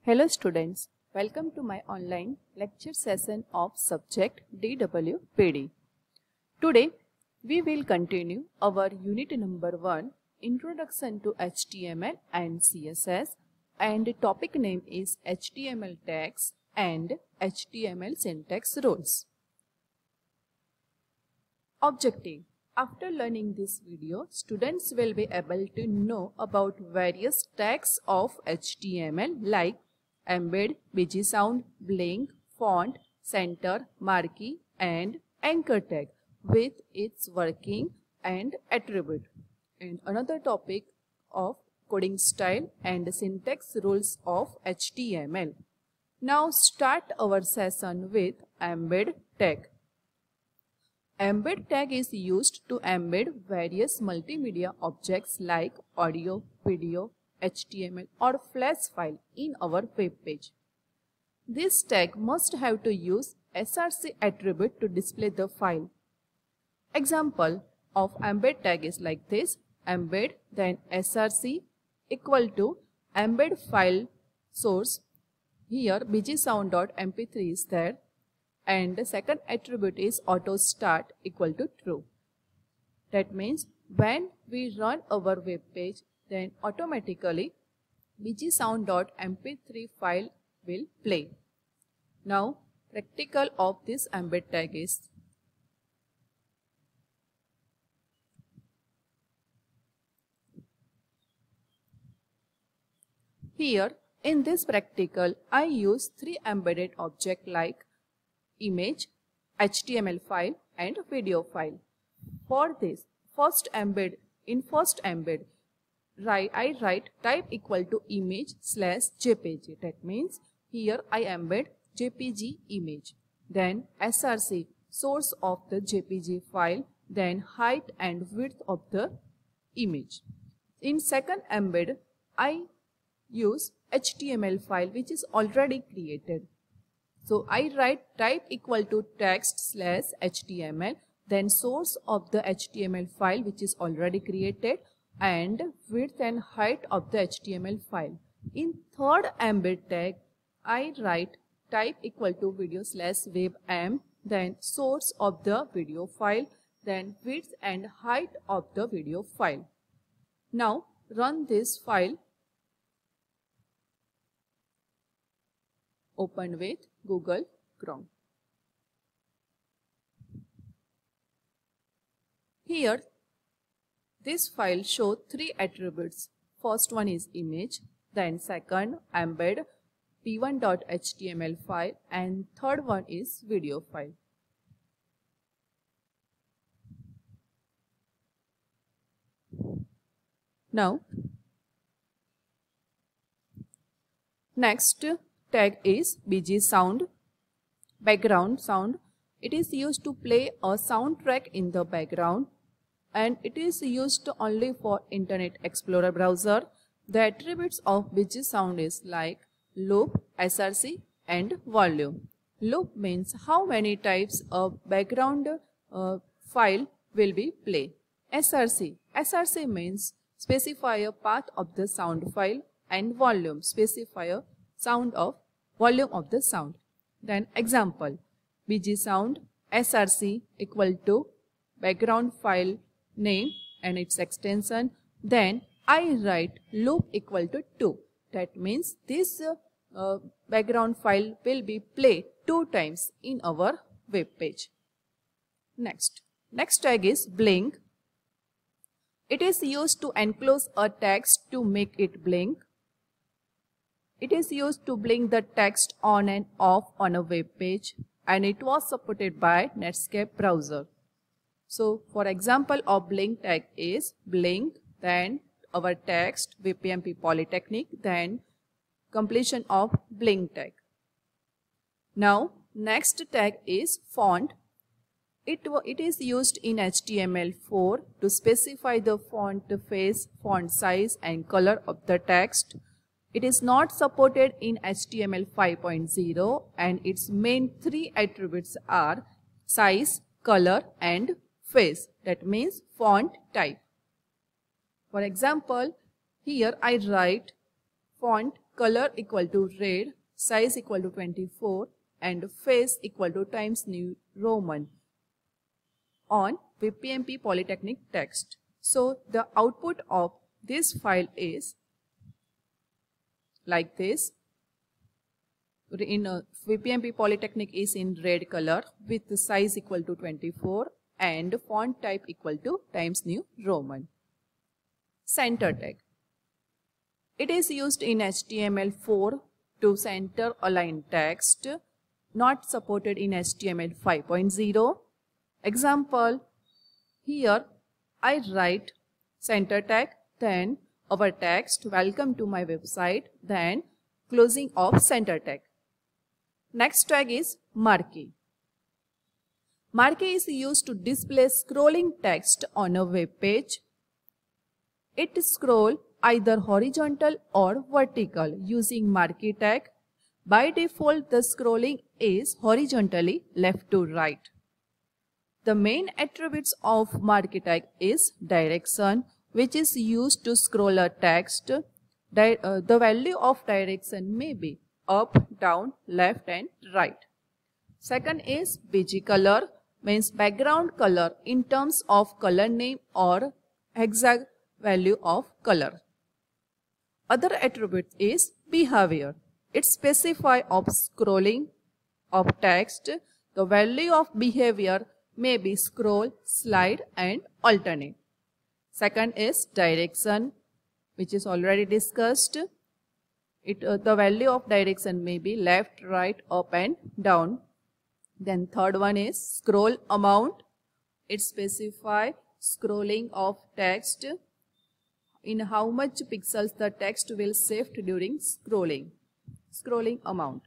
Hello students, welcome to my online lecture session of subject DWPD. Today we will continue our unit number 1, Introduction to HTML and CSS, and topic name is HTML tags and HTML syntax rules. Objective: after learning this video, students will be able to know about various tags of HTML like embed, BGSound, blink, font, center, marquee and anchor tag with its working and attribute. And another topic of coding style and syntax rules of HTML. Now start our session with embed tag. Embed tag is used to embed various multimedia objects like audio, video, HTML or Flash file in our web page. This tag must have to use src attribute to display the file. Example of embed tag is like this: embed, then src equal to embed file source. Here bgsound.mp3 is there, and the second attribute is auto start equal to true. That means when we run our web page, then automatically bgsound.mp3 file will play. Now practical of this embed tag is: here in this practical I use 3 embedded objects like image, HTML file and video file. For this first embed, I write type equal to image / jpg. That means here I embed jpg image. Then src source of the jpg file, then height and width of the image. In second embed I use HTML file which is already created. So I write type equal to text / HTML, then source of the HTML file which is already created, and width and height of the HTML file. In third embed tag, I write type equal to video / webm, then source of the video file, then width and height of the video file. Now run this file. Open with Google Chrome. Here this file shows 3 attributes. First one is image, then second embed p1.html file, and third one is video file. Now next tag is BGSound, background sound. It is used to play a soundtrack in the background, and it is used only for Internet Explorer browser. The attributes of BGSound is like loop, src and volume. Loop means how many times a background file will be played. Src means specifier path of the sound file, and volume specifier volume of the sound. Then example, BGSound src equal to background file name and its extension. Then I write loop equal to 2. That means this background file will be played 2 times in our web page. Next tag is blink. It is used to enclose a text to make it blink. It is used to blink the text on and off on a web page, and it was supported by Netscape browser. So for example of blink tag is blink, then our text WPMP Polytechnic, then completion of blink tag. Now next tag is font. It is used in HTML4 to specify the font face, font size and color of the text. It is not supported in HTML 5.0, and its main 3 attributes are size, color and face. That means font type. For example, here I write font color equal to red, size equal to 24 and face equal to Times New Roman on VPMP Polytechnic text. So the output of this file is like this. In VPMP Polytechnic is in red color with the size equal to 24 and font type equal to Times New Roman. Center tag. It is used in HTML4 to center align text, not supported in HTML 5.0. Example, here I write center tag, then our text, welcome to my website, then closing of center tag. Next tag is marquee. Marquee is used to display scrolling text on a web page. It scrolls either horizontal or vertical using marquee tag. By default, the scrolling is horizontally left to right. The main attributes of marquee tag is direction, which is used to scroll a text. The value of direction may be up, down, left and right. Second is BG color, means background color in terms of color name or exact value of color. Other attribute is behavior. It specifies of scrolling of text. The value of behavior may be scroll, slide and alternate. Second is direction, which is already discussed. The value of direction may be left, right, up and down. Then third one is scroll amount. It specifies scrolling of text, in how much pixels the text will shift during scrolling amount.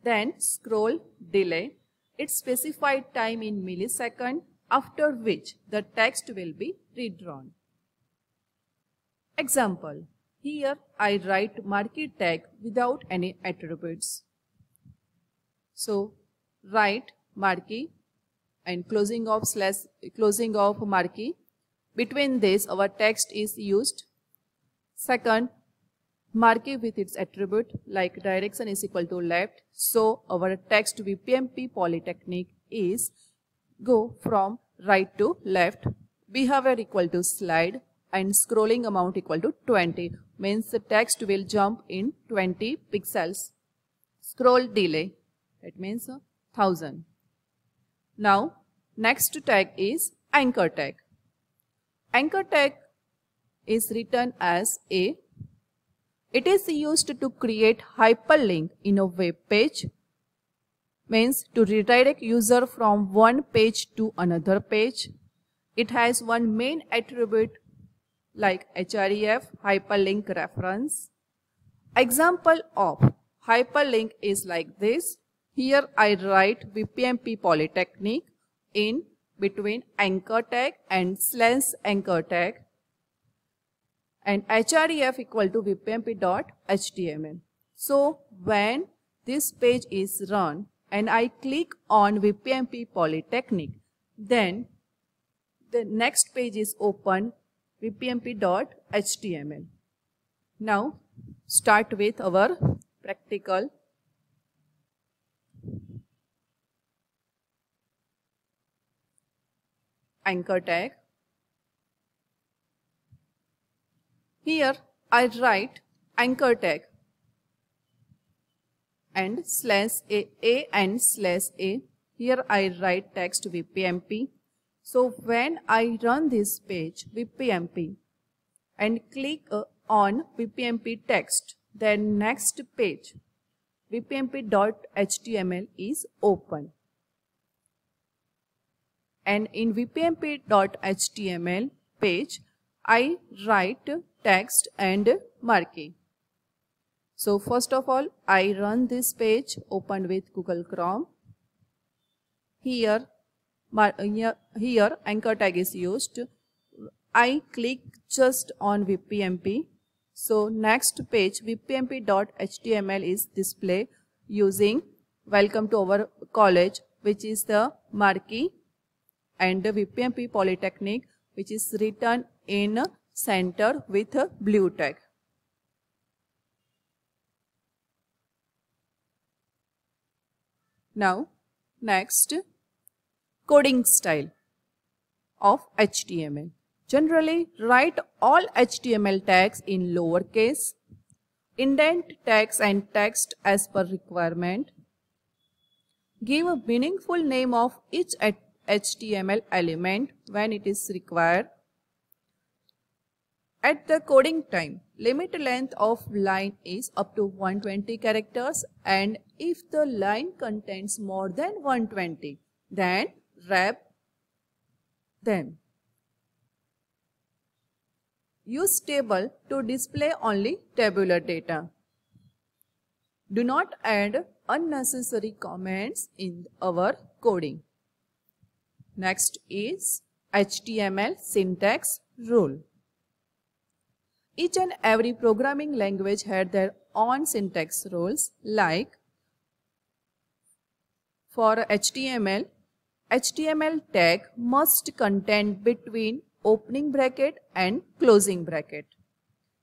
Then scroll delay. It specifies time in millisecond after which the text will be redrawn. Example, here I write marquee tag without any attributes. So write marquee and closing of marquee. Between this our text is used. Second, marquee with its attribute like direction is equal to left. So our text VPMP Polytechnic is go from right to left. Behavior equal to slide and scrolling amount equal to 20. Means the text will jump in 20 pixels. Scroll delay, that means 1000. Now next tag is anchor tag. Anchor tag is written as A. It is used to create hyperlink in a web page, means to redirect user from one page to another page. It has one main attribute like href, hyperlink reference. Example of hyperlink is like this. Here I write VPMP Polytechnic in between anchor tag and /anchor tag and href equal to vpmp.html. So when this page is run and I click on VPMP Polytechnic, then the next page is open, vpmp.html. Now start with our practical. Anchor tag. Here I write anchor tag and /a and /a. Here I write text VPMP. So when I run this page VPMP and click on VPMP text, then next page vpmp.html is open. And in vpmp.html page, I write text and marquee. So first of all, I run this page, open with Google Chrome. Here anchor tag is used. I click just on VPMP. So next page vpmp.html is displayed using welcome to our college, which is the marquee, and the VPMP Polytechnic, which is written in center with a blue tag. Now, next, coding style of HTML. Generally, write all HTML tags in lowercase, indent tags and text as per requirement. Give a meaningful name of each HTML element when it is required. At the coding time, limit length of line is up to 120 characters, and if the line contains more than 120, then wrap them. Use table to display only tabular data. Do not add unnecessary comments in our coding. Next is HTML syntax rule. Each and every programming language had their own syntax rules, like for HTML, HTML tag must contain between opening bracket and closing bracket.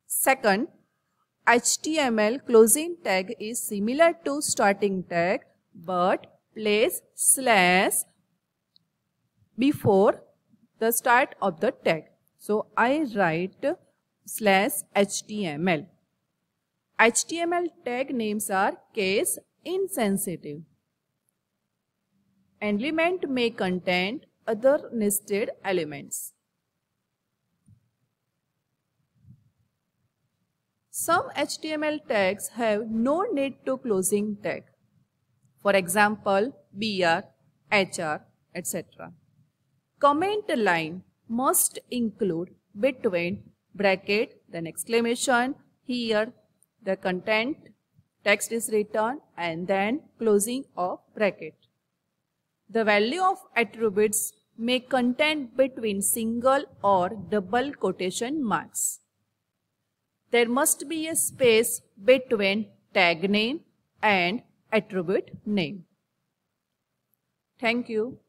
Second, HTML closing tag is similar to starting tag, but place slash before the start of the tag. So I write /HTML. HTML tag names are case insensitive. Element may contain other nested elements. Some HTML tags have no need to closing tag. For example, BR, HR, etc. Comment line must include between bracket, then exclamation, here the content, text is written, and then closing of bracket. The value of attributes may contain between single or double quotation marks. There must be a space between tag name and attribute name. Thank you.